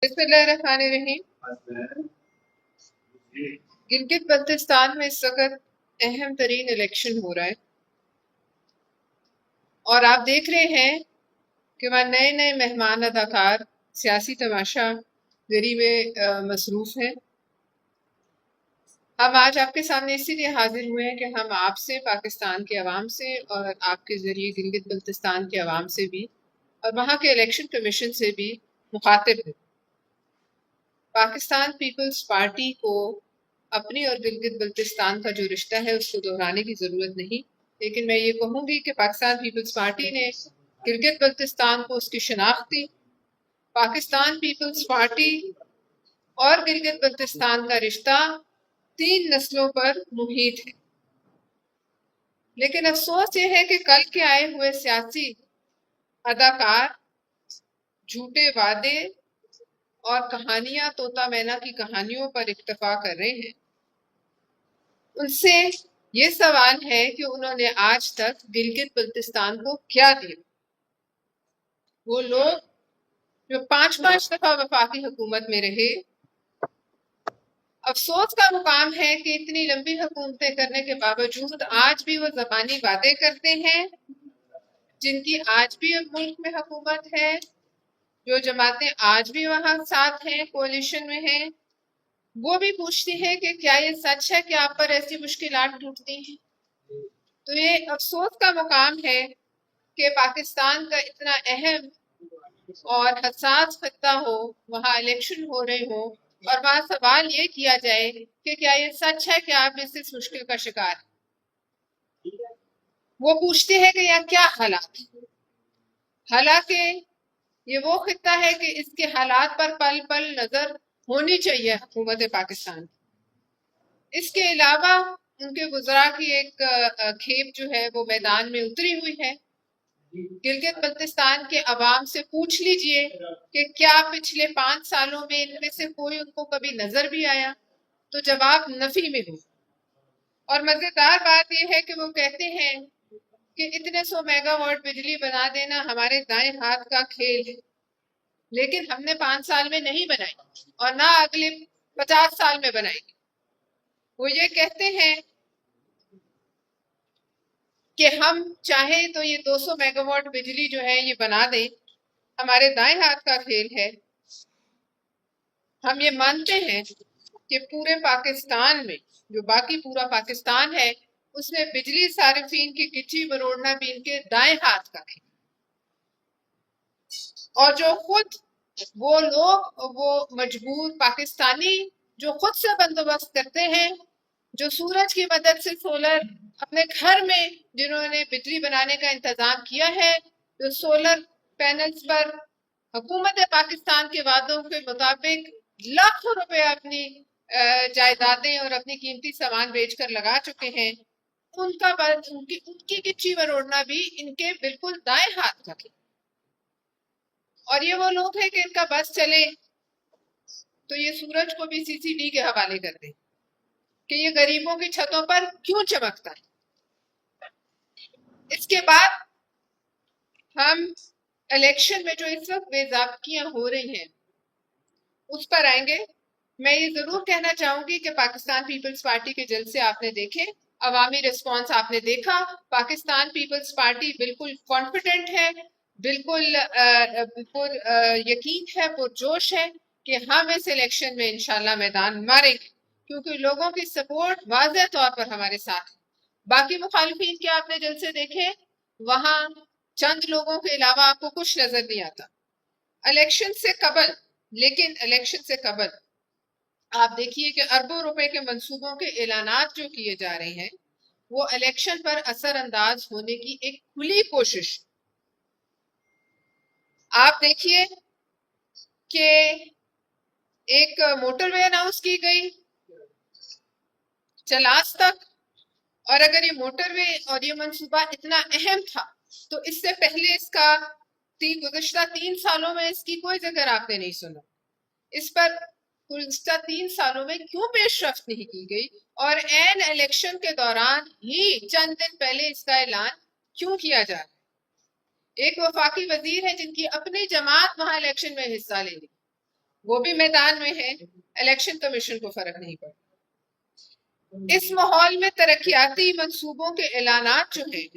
بسم اللہ الرحمن الرحیم۔ گلگت بلتستان میں اس وقت اہم ترین الیکشن ہو رہا ہے اور آپ دیکھ رہے ہیں کہ وہاں نئے نئے مہمان اداکار سیاسی تماشا گری میں مصروف ہیں۔ ہم آج آپ کے سامنے اسی لیے حاضر ہوئے ہیں کہ ہم آپ سے، پاکستان کے عوام سے اور آپ کے ذریعے گلگت بلتستان کے عوام سے بھی اور وہاں کے الیکشن کمیشن سے بھی مخاطب ہیں۔ پاکستان پیپلز پارٹی کو اپنی اور گلگت بلتستان کا جو رشتہ ہے اس کو دہرانے کی ضرورت نہیں، لیکن میں یہ کہوں گی کہ پاکستان پیپلز پارٹی نے گلگت بلتستان کو اس کی شناخت دی۔ پاکستان پیپلز پارٹی اور گلگت بلتستان کا رشتہ 3 نسلوں پر محیط ہے، لیکن افسوس یہ ہے کہ کل کے آئے ہوئے سیاسی اداکار جھوٹے وعدے اور کہانیاں طوطا مینا کی کہانیوں پر اکتفا کر رہے ہیں۔ ان سے یہ سوال ہے کہ انہوں نے آج تک گلگت بلتستان کو کیا دیا؟ وہ لوگ جو 5 دفعہ وفاقی حکومت میں رہے، افسوس کا مقام ہے کہ اتنی لمبی حکومتیں کرنے کے باوجود آج بھی وہ زبانی وعدے کرتے ہیں، جن کی آج بھی ملک میں حکومت ہے، جو جماعتیں آج بھی وہاں ساتھ ہیں، کولیشن میں ہیں، وہ بھی پوچھتی ہیں کہ کیا یہ سچ ہے کہ آپ پر ایسی مشکلات ٹوٹتی ہیں؟ تو یہ افسوس کا مقام ہے کہ پاکستان کا اتنا اہم اور حساس خطہ ہو، وہاں الیکشن ہو رہے ہوں اور وہاں سوال یہ کیا جائے کہ کیا یہ سچ ہے کہ آپ اس مشکل کا شکار ہیں؟ وہ پوچھتے ہیں کہ یہاں کیا حالات ہیں؟ حالانکہ یہ وہ خطہ ہے کہ اس کے حالات پر پل پل نظر ہونی چاہیے حکومت پاکستان کی۔ اس کے علاوہ ان کے وزراء کی ایک کھیپ جو ہے وہ میدان میں اتری ہوئی ہے۔ گلگت بلتستان کے عوام سے پوچھ لیجئے کہ کیا پچھلے 5 سالوں میں ان میں سے کوئی ان کو کبھی نظر بھی آیا؟ تو جواب نفی میں ہو۔ اور مزیدار بات یہ ہے کہ وہ کہتے ہیں کہ اتنے 100 میگا واٹ بجلی بنا دینا ہمارے دائیں ہاتھ کا کھیل ہے، لیکن ہم نے 5 سال میں نہیں بنائی اور نہ اگلے 50 سال میں بنائیں گے۔ وہ یہ کہتے ہیں کہ ہم چاہیں تو یہ 200 میگا واٹ بجلی جو ہے یہ بنا دیں، ہمارے دائیں ہاتھ کا کھیل ہے۔ ہم یہ مانتے ہیں کہ پورے پاکستان میں جو باقی پورا پاکستان ہے اس میں بجلی صارفین کی گچی مروڑنا بھی ان کے دائیں ہاتھ کا کھیل، اور جو خود وہ لوگ وہ مجبور پاکستانی جو خود سے بندوبست کرتے ہیں، جو سورج کی مدد سے سولر اپنے گھر میں جنہوں نے بجلی بنانے کا انتظام کیا ہے، جو سولر پینلز پر حکومت پاکستان کے وعدوں کے مطابق لاکھوں روپے اپنی جائیدادیں اور اپنی قیمتی سامان بیچ کر لگا چکے ہیں، ان کی گچی مروڑنا بھی ان کے بالکل دائیں ہاتھ کا کھیل۔ اور یہ وہ لوگ ہیں کہ ان کا بس چلے تو یہ سورج کو بھی CCD کے حوالے کر دیں کہ یہ غریبوں کی چھتوں پر کیوں چمکتا ہے۔ اس کے بعد ہم الیکشن میں جو اس وقت بے ضابطگیاں ہو رہی ہیں اس پر آئیں گے۔ میں یہ ضرور کہنا چاہوں گی کہ پاکستان پیپلز پارٹی کے جلسے آپ نے دیکھے، عوامی ریسپانس آپ نے دیکھا، پاکستان پیپلز پارٹی بالکل کانفیڈنٹ ہے، بالکل پر یقین ہے، پر جوش ہے کہ ہم اس الیکشن میں انشاءاللہ میدان ماریں گے، کیونکہ لوگوں کی سپورٹ واضح طور پر ہمارے ساتھ ہے۔ باقی مخالفین کے آپ نے جلسے دیکھے، وہاں چند لوگوں کے علاوہ آپ کو کچھ نظر نہیں آتا۔ الیکشن سے قبل، لیکن الیکشن سے قبل آپ دیکھیے کہ اربوں روپے کے منصوبوں کے اعلانات جو کیے جا رہے ہیں وہ الیکشن پر اثر انداز ہونے کی ایک کھلی کوشش۔ آپ دیکھیے کہ ایک موٹر وے اناؤنس کی گئی چلاس تک، اور اگر یہ موٹر وے اور یہ منصوبہ اتنا اہم تھا تو اس سے پہلے اس کا گزشتہ 3 سالوں میں اس کی کوئی ذکر آپ نے نہیں سنا۔ اس پر گزشتہ 3 سالوں میں کیوں پیش رفت نہیں کی گئی، اور عین الیکشن کے دوران ہی چند دن پہلے اس کا اعلان کیوں کیا جا رہا ہے؟ ایک وفاقی وزیر ہے جن کی اپنی جماعت وہاں الیکشن میں حصہ لے لی، وہ بھی میدان میں ہے، الیکشن کمیشن کو فرق نہیں پڑتا۔ اس ماحول میں ترقیاتی منصوبوں کے اعلانات جو ہیں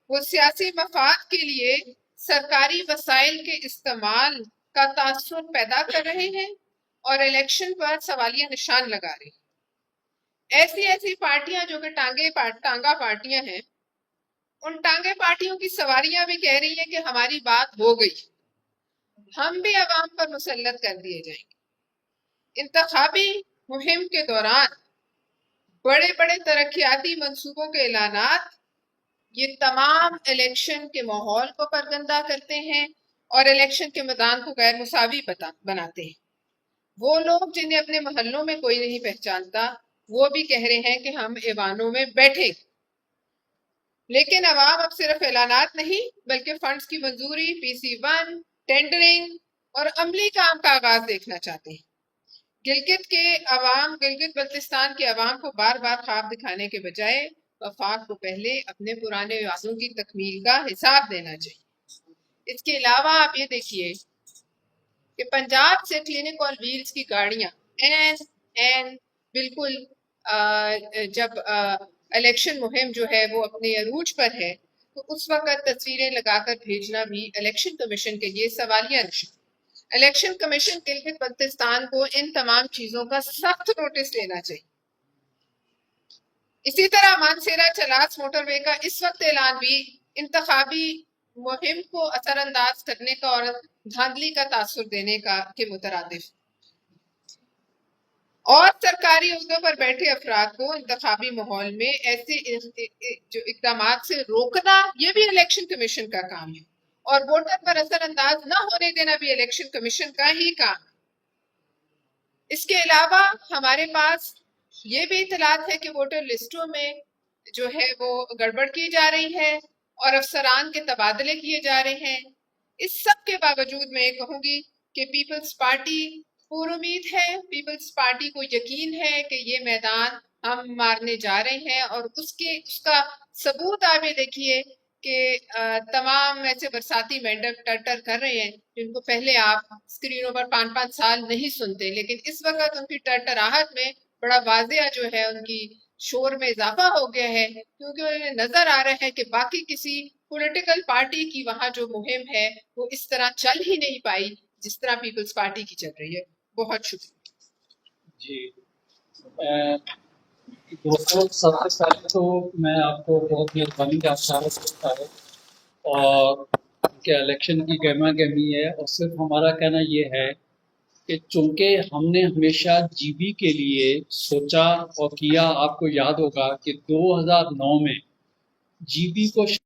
وہ سیاسی مفاد کے لیے سرکاری وسائل کے استعمال کا تاثر پیدا کر رہے ہیں اور الیکشن پر سوالیہ نشان لگا رہے ہیں۔ ایسی پارٹیاں جو کہ ٹانگا پارٹیاں ہیں، ان ٹانگے پارٹیوں کی سواریاں بھی کہہ رہی ہیں کہ ہماری بات ہو گئی، ہم بھی عوام پر مسلط کر دیے جائیں گے۔ انتخابی مہم کے دوران بڑے بڑے ترقیاتی منصوبوں کے اعلانات یہ تمام الیکشن کے ماحول کو پرگندہ کرتے ہیں اور الیکشن کے میدان کو غیر مساوی بناتے ہیں۔ وہ لوگ جنہیں اپنے محلوں میں کوئی نہیں پہچانتا وہ بھی کہہ رہے ہیں کہ ہم ایوانوں میں بیٹھے، لیکن عوام اب صرف اعلانات نہیں بلکہ فنڈز کی منظوری، PC1، ٹینڈرنگ اور عملی کام کا آغاز دیکھنا چاہتے ہیں۔ گلگت بلتستان کے عوام کو بار بار خواب دکھانے کے بجائے وفاق کو پہلے اپنے پرانے وعدوں کی تکمیل کا حساب دینا چاہیے۔ اس کے علاوہ آپ یہ دیکھیے کہ پنجاب سے کلینک اور ویلز کی گاڑیاں بالکل جب الیکشن مہم جو ہے وہ اپنے عروج پر ہے تو اس وقت تصویریں لگا کر بھیجنا بھی الیکشن کمیشن کے لیے سوالیہ نشان۔ الیکشن کمیشن گلگت بلتستان کو ان تمام چیزوں کا سخت نوٹس لینا چاہیے۔ اسی طرح مانسیرا چلاس موٹر وے کا اس وقت اعلان بھی انتخابی مہم کو اثر انداز کرنے کا اور دھاندلی کا تاثر دینے کے مترادف، اور سرکاری عہدوں پر بیٹھے افراد کو انتخابی ماحول میں ایسے جو اقدامات سے روکنا یہ بھی الیکشن کمیشن کا کام ہے، اور ووٹر پر اثر انداز نہ ہونے دینا بھی الیکشن کمیشن کا ہی کام ہے۔ اس کے علاوہ ہمارے پاس یہ بھی اطلاعات ہے کہ ووٹر لسٹوں میں جو ہے وہ گڑبڑ کی جا رہی ہے اور افسران کے تبادلے کیے جا رہے ہیں۔ اس سب کے باوجود میں کہوں گی کہ پیپلز پارٹی پور امید ہے، پیپلز پارٹی کو یقین ہے کہ یہ میدان ہم مارنے جا رہے ہیں، اور اس کا ثبوت آپ یہ دیکھیے کہ تمام ایسے برساتی مینڈک ٹر کر رہے ہیں جن کو پہلے آپ اسکرینوں پر 5 سال نہیں سنتے، لیکن اس وقت ان کی ٹرٹراہٹ میں بڑا واضح جو ہے ان کی شور میں اضافہ ہو گیا ہے، کیونکہ انہیں نظر آ رہا ہے کہ باقی کسی پولیٹیکل پارٹی کی وہاں جو مہم ہے وہ اس طرح چل ہی نہیں پائی جس طرح پیپلز پارٹی کی چل رہی ہے۔ بہت شکریہ جی دوستوں، سب سے پہلے تو میں آپ کو بہت مہربانی کا اشارہ کرتا ہے اور کہ الیکشن کی گہما گہمی ہے، اور صرف ہمارا کہنا یہ ہے کہ چونکہ ہم نے ہمیشہ GB کے لیے سوچا اور کیا، آپ کو یاد ہوگا کہ 2009 میں GB کو